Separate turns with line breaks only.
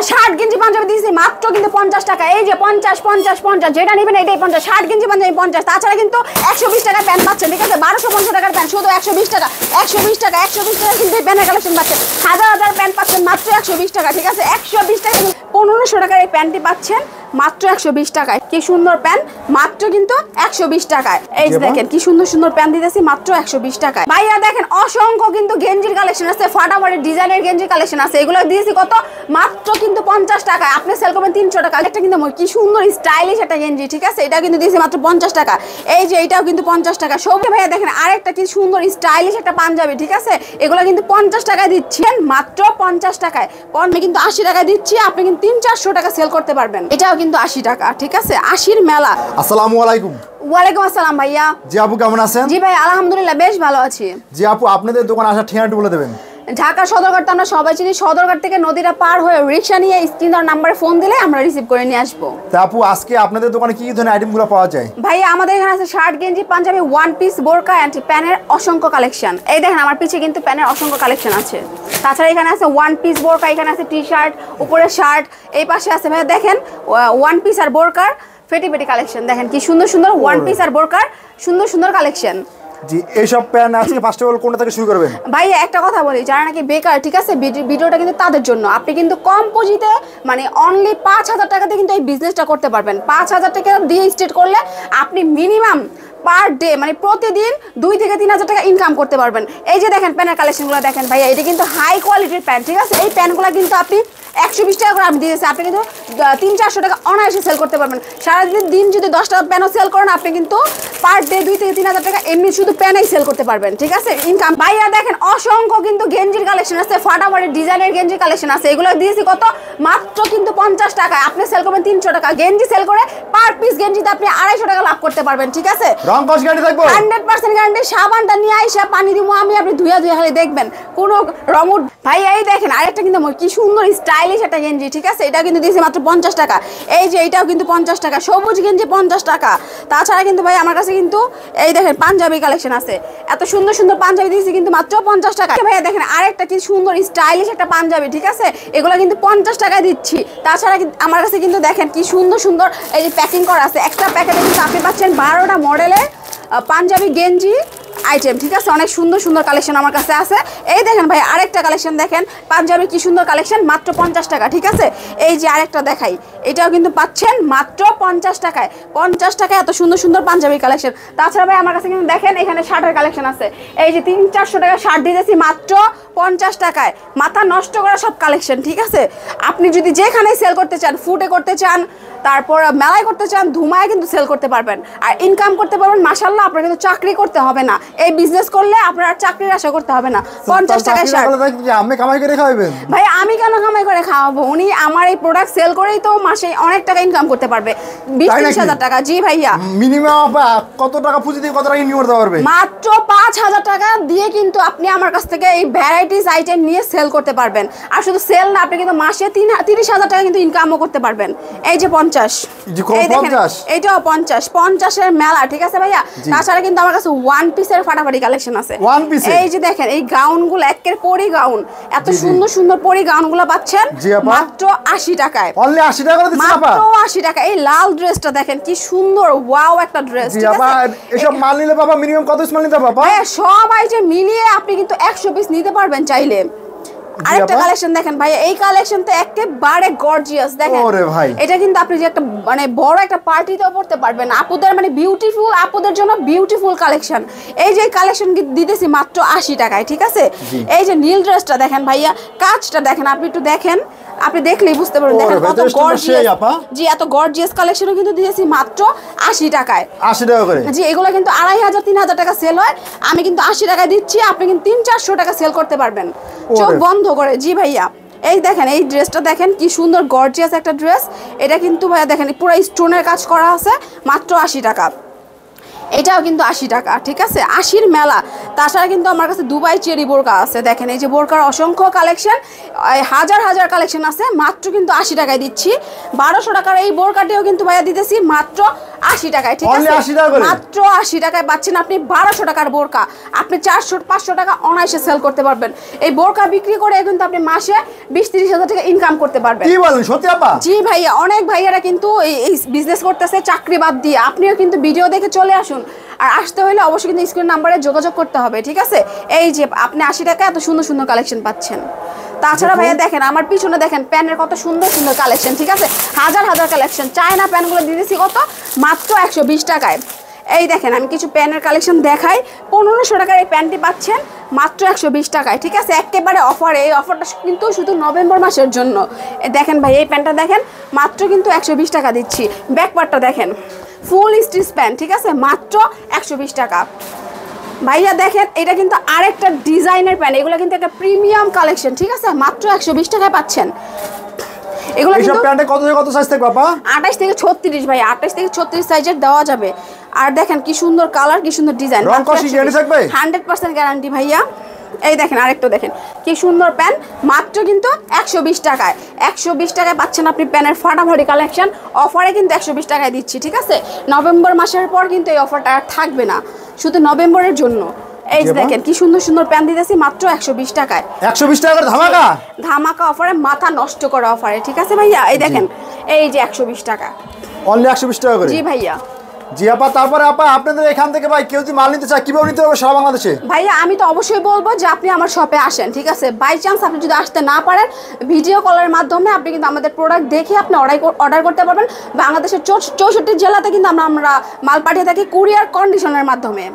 60 গেঞ্জি পাঞ্জাবি দিয়েছি মাত্র কিন্তু 50 টাকা। এই যে 50 50 50 যেটা নেবেন এটাই 50। 60 গেঞ্জি পাঞ্জাবি 50। তাছাড়া কিন্তু 120 টাকার প্যান্ট পাচ্ছেন, ঠিক আছে? 1250 টাকার প্যান্ট শুধু 120 টাকা। 120 টাকা 120 টাকা কিন্তু এই প্যান্টের কালেকশন পাচ্ছেন। হাজার হাজার প্যান্ট পাচ্ছেন মাত্র 120 টাকা, ঠিক আছে? 120 টাকা 1500 টাকার এই প্যান্টটি পাচ্ছেন মাত্র 120 টাকায়। কি সুন্দর প্যান্ট, মাত্র কিন্তু 120 টাকায়। এই যে দেখেন কি সুন্দর সুন্দর প্যান্ট দিতেছি মাত্র 120 টাকায়। ভাইয়া দেখেন অসংখ্য কিন্তু গেঞ্জির কালেকশন আছে, ফাটাফাটি ডিজাইনের গেঞ্জির কালেকশন আছে। এগুলো দিয়েছি কত? মাত্র কিন্তু 50 টাকায়। আপনি সেল করবেন 300 টাকা। এটা কিন্তু কি সুন্দর স্টাইলিশ একটা গেঞ্জি, ঠিক আছে? এটা কিন্তু দিয়েছি মাত্র 50 টাকা। এই যে এটাও কিন্তু 50 টাকা। সবকে ভাইয়া দেখেন আরেকটা কি সুন্দর স্টাইলিশ একটা পাঞ্জাবি, ঠিক আছে? এগুলো কিন্তু 50 টাকায় দিচ্ছেন মাত্র 50 টাকায়। আমি কিন্তু 80 টাকায় দিচ্ছি, আপনি কিন্তু 300-400 টাকা সেল করতে পারবেন। এটাও কিন্তু 80 টাকা, ঠিক আছে? 80-র মেলা।
আসসালামু আলাইকুম।
ওয়ালাইকুম আসসালাম ভাইয়া।
জি আপু কেমন আছেন?
জি ভাই আলহামদুলিল্লাহ বেশ ভালো আছি।
জি আপু আপনাদের দোকান আসার ঠিকানাটা বলে দেবেন।
ঢাকা সদরঘাট তো আমরা সবাই চিনি। সদরঘাট থেকে নদীটা পার হয়ে রিক্সা নিয়ে স্ক্রিনের নাম্বারে ফোন দিলে আমরা রিসিভ করে নিয়ে আসবো।
তা আপু আজকে আপনাদের দোকানে কি ধরনের আইটেমগুলো পাওয়া যায়?
ভাইয়া আমাদের এখানে আছে শার্ট গেঞ্জি পাঞ্জাবি ওয়ান পিস বোরকা অ্যান্ড প্যানের অসংখ্য কালেকশন। এই দেখেন আমার পিছে কিন্তু প্যানের অসংখ্য কালেকশন আছে। তাছাড়া এখানে আছে ওয়ান পিস বোরকা, এখানে আছে টি শার্ট, উপরে শার্ট, এই পাশে আছে ভাইয়া দেখেন ওয়ান পিস আর বোরকার ফেটি ফেটি কালেকশন। দেখেন কি সুন্দর সুন্দর ওয়ান পিস আর বোরকার সুন্দর সুন্দর কালেকশন।
জি এইসব প্যান্ট আজকে ফার্স্ট অফ অল কোনটা থেকে শুরু করবেন?
ভাই একটা কথা বলি, যারা নাকি বেকার, ঠিক আছে? ভিডিওটা কিন্তু তাদের জন্য। আপনি কিন্তু কম পুঁজিতে মানে অনলি 5000 টাকাতে কিন্তু এই বিজনেসটা করতে পারবেন। 5000 টাকা দিয়ে স্টার্ট করলে আপনি মিনিমাম পার ডে মানে প্রতিদিন 2 থেকে 3000 টাকা ইনকাম করতে পারবেন। এই যে দেখেন প্যান্টের কালেকশনগুলো দেখেন ভাইয়া, এটা কিন্তু হাই কোয়ালিটির প্যান্ট, ঠিক আছে? এই প্যান্টগুলো কিন্তু আপনি 120 টাকা করে আমি দিয়েছি, আপনি কিন্তু 300-400 টাকা অনায়াসে সেল করতে পারবেন। সারাদিন যদি 10টা প্যানও সেল করেন আপনি কিন্তু পার ডে 2 থেকে 3000 টাকা এমনি শুধু প্যানেই সেল করতে পারবেন, ঠিক আছে? ইনকাম। ভাইয়া দেখেন অসংখ্য কিন্তু গেঞ্জির কালেকশন আছে, ফাটাফাটি ডিজাইনের গেঞ্জির কালেকশন আছে। এগুলো দিয়েছি কত? মাত্র কিন্তু 50 টাকায়। আপনি সেল করবেন 300 টাকা। গেঞ্জি সেল করে পার পিস গেঞ্জিতে আপনি 250 টাকা লাভ করতে পারবেন, ঠিক আছে?
রং কস গ্যারান্টি থাকবে
100% গ্যারান্টি। সাবানটা নিয়ে আইসা পানি দিব আমি, আপনি ধুয়া খালি দেখবেন কোনো রঙুট। ভাই এই দেখেন আরেকটা কিন্তু কি সুন্দর স্টাইলিশ একটা গেঞ্জি, ঠিক আছে? এটা কিন্তু দিয়েছি মাত্র 50 টাকা। এই যে এটাও কিন্তু 50 টাকা। সবুজ গেঞ্জি 50 টাকা। তাছাড়া কিন্তু ভাই আমার কাছে কিন্তু এই দেখেন পাঞ্জাবি কালেকশন আছে। এত সুন্দর সুন্দর পাঞ্জাবি দিয়েছি কিন্তু মাত্র 50 টাকা। ভাইয়া দেখেন আরেকটা কি সুন্দর স্টাইলিশ একটা পাঞ্জাবি, ঠিক আছে? এগুলো কিন্তু 50 টাকায় দিচ্ছি। তাছাড়া আমার কাছে কিন্তু দেখেন কি সুন্দর সুন্দর এই যে প্যাকিং করা আছে। একটা প্যাকেটে কিন্তু আপনি পাচ্ছেন 12টা মডেলের পাঞ্জাবি গেঞ্জি আইটেম, ঠিক আছে? অনেক সুন্দর সুন্দর কালেকশন আমার কাছে আছে। এই দেখেন ভাই আরেকটা কালেকশন দেখেন, পাঞ্জাবি কি সুন্দর কালেকশন, মাত্র 50 টাকা, ঠিক আছে? এই যে আরেকটা দেখাই, এটাও কিন্তু পাচ্ছেন মাত্র 50 টাকায়। 50 টাকায় এত সুন্দর সুন্দর পাঞ্জাবি কালেকশন। তাছাড়া ভাই আমার কাছে কিন্তু দেখেন এখানে শার্টের কালেকশন আছে। এই যে 300-400 টাকা শার্ট দিয়েছি মাত্র 50 টাকায়। মাথা নষ্ট করা সব কালেকশন, ঠিক আছে? আপনি যদি যেখানেই সেল করতে চান, ফুটে করতে চান, তারপর মেলায় করতে চান, ধুমায় কিন্তু সেল করতে পারবেন আর ইনকাম করতে পারবেন। মাশাআল্লাহ আপনার কিন্তু চাকরি করতে হবে না। এই বিজনেস করলে আপনার আর চাকরির আশা করতে হবে না। 50 টাকায় শার্ট।
আমি কামাই করে খাওয়াবেন?
ভাই আমি কেন কামাই করে খাওয়াবো? উনি আমার এই প্রোডাক্ট সেল করেই তো মাসে অনেক টাকা ইনকাম করতে পারবে, 20-30 টাকা। জি ভাইয়া।
মিনিমাম কত টাকা পুঁজি দিয়ে কত টাকা ইনকাম করতে পারবে?
মাত্র 5000 টাকা দিয়ে কিন্তু আপনি আমার কাছ থেকে এই ভ্যারাইটিস আইটেম নিয়ে সেল করতে পারবেন। আর শুধু সেল না, আপনি কিন্তু মাসে 30,000 টাকা কিন্তু ইনকামও করতে পারবেন। এই যে 50, এইটাও 50-50-এর মেলা, ঠিক আছে ভাইয়া? তাছাড়া কিন্তু আমার কাছে ওয়ান পিসের ফাটাফাটি কালেকশন আছে। এই যে দেখেন এই গাউনগুলো একের পরি গাউন, এত সুন্দর সুন্দর পরি গাউনগুলো পাচ্ছেন মাত্র 80 টাকায়।
অনলি 80 টাকা করে দিচ্ছেন আপা?
মাত্র 80 টাকা। এই লাল ড্রেসটা দেখেন কি সুন্দর, ওয়াও একটা ড্রেস, ঠিক আছে?
এসব মাল নিলে বাবা মিনিমাম কত পিস মাল নিতে বাবা?
সব আইটেম মিলিয়ে আপনি কিন্তু 100 পিস নিতে পারবেন চাইলে। আরেকটা কালেকশন দেখেন ভাই, এই কালেকশন তো একেবারে গর্জিয়াস। দেখেন এটা কিন্তু আপনি যে একটা মানে বড় একটা পার্টিতেও পড়তে পারবেন। আপুদের মানে বিউটিফুল, আপুদের জন্য বিউটিফুল কালেকশন। এই যে কালেকশন দিতেছি মাত্র 80 টাকায়, ঠিক আছে? এই যে নীল ড্রেসটা দেখেন ভাইয়া, কাজটা দেখেন, আপনি একটু দেখেন, আপনি দেখলেই বুঝতে পারবেন। দেখেন কত গর্জিয়াস। জি এত গর্জিয়াস কালেকশনও কিন্তু দিয়েছি মাত্র 80 টাকায়।
80 টাকা করে?
জি এগুলো কিন্তু 2500-3000 টাকা সেল হয়, আমি কিন্তু 80 টাকায় দিচ্ছি। আপনি কিন্তু 300-400 টাকা সেল করতে পারবেন চোখ বন্ধ করে। জি ভাইয়া এই দেখেন এই ড্রেসটা দেখেন কি সুন্দর গর্জিয়াস একটা ড্রেস। এটা কিন্তু ভাইয়া দেখেন পুরো স্টোনের কাজ করা আছে, মাত্র 80 টাকা। এটাও কিন্তু 80 টাকা, ঠিক আছে? 80-র মেলা। তাছাড়া কিন্তু আমার কাছে দুবাই চেরি বোরকা আছে। দেখেন এই যে বোরকার অসংখ্য কালেকশন, হাজার হাজার কালেকশন আছে, মাত্র কিন্তু 80 টাকায় দিচ্ছি। 1200 টাকার এই বোরকাটিও কিন্তু ভাইয়া দিতেছি মাত্র 80 টাকায়, ঠিক
Only
আছে
80 টাকা করে?
মাত্র 80 টাকায় পাচ্ছেন আপনি 1200 টাকার বোরকা। আপনি 400-500 টাকা অনায়াসে সেল করতে পারবেন। এই বোরকা বিক্রি করে কিন্তু আপনি মাসে 20-30 হাজার টাকা ইনকাম করতে পারবেন।
কি বলেন সত্যি আপা?
জি ভাইয়া, অনেক ভাইয়ারা কিন্তু এই বিজনেস করতেছে চাকরি বাদ দিয়ে। আপনিও কিন্তু ভিডিও দেখে চলে আসুন, আর আসতে হলে অবশ্যই কিন্তু স্ক্রিন নাম্বারে যোগাযোগ করতে হবে, ঠিক আছে? এই যে আপনি 80 টাকায় এত সুন্দর সুন্দর কালেকশন পাচ্ছেন। তাছাড়া ভাইয়া দেখেন আমার পিছনে দেখেন প্যানের কত সুন্দর সুন্দর কালেকশন, ঠিক আছে? হাজার হাজার কালেকশন। চায়না প্যানগুলো দিয়ে দিচ্ছি কত? মাত্র 120 টাকায়। এই দেখেন আমি কিছু প্যানের কালেকশন দেখাই। 1500 টাকার এই প্যান্টটি পাচ্ছেন মাত্র 120 টাকায়, ঠিক আছে? একেবারে অফারে। এই অফারটা কিন্তু শুধু নভেম্বর মাসের জন্য। দেখেন ভাই এই প্যান্টটা দেখেন, মাত্র কিন্তু 120 টাকা দিচ্ছি। ব্যাকপার্টটা দেখেন, ফুল স্টিচ প্যান্ট, ঠিক আছে? মাত্র 120 টাকা। ভাইয়া দেখেন এটা কিন্তু আরেকটা ডিজাইনের প্যান্ট, এগুলো কিন্তু একটা প্রিমিয়াম কালেকশন, ঠিক আছে? মাত্র 120 টাকায় পাচ্ছেন এগুলো।
এইসব
কিন্তু
প্যান্টে কত থেকে কত সাইজ থাকবে আপা?
28 থেকে 36 ভাই, 28 থেকে 36 সাইজের দেওয়া যাবে। আর দেখেন কি সুন্দর কালার, কি সুন্দর ডিজাইন।
রং কষি গ্যারান্টি থাকবে?
100% গ্যারান্টি ভাইয়া। এই দেখেন আরেকটা দেখেন কি সুন্দর প্যান্ট, মাত্র কিন্তু 120 টাকায়। 120 টাকায় পাচ্ছেন আপনি প্যানের ফাটাফাটি কালেকশন। অফারে কিন্তু 120 টাকায় দিচ্ছি, ঠিক আছে? নভেম্বর মাসের পর কিন্তু এই অফারটা আর থাকবে না, শুধু নভেম্বরের জন্য। এই যে দেখেন কি সুন্দর সুন্দর প্যান্ট দিতেছি মাত্র 120 টাকায়।
120 টাকার ধামাকা?
ধামাকা অফারে, মাথা নষ্ট করা অফারে, ঠিক আছে ভাইয়া? এই দেখেন এই যে 120 টাকা।
অনলি 120 টাকা করে?
জি ভাইয়া।
জি আপা, তারপরে আপা আপনাদের এখান থেকে ভাই কেউ যদি মাল নিতে চায় কিভাবে নিতে হবে সারা বাংলাদেশে?
ভাইয়া আমি তো অবশ্যই বলবো যে আপনি আমার শপে আসেন, ঠিক আছে? বাই চান্স আপনি যদি আসতে না পারেন, ভিডিও কলের মাধ্যমে আপনি কিন্তু আমাদের প্রোডাক্ট দেখে আপনি অর্ডার করতে পারবেন। বাংলাদেশের 64 জেলাতে কিন্তু আমরা মাল পাঠিয়ে থাকি কুরিয়ার কন্ডিশনের মাধ্যমে।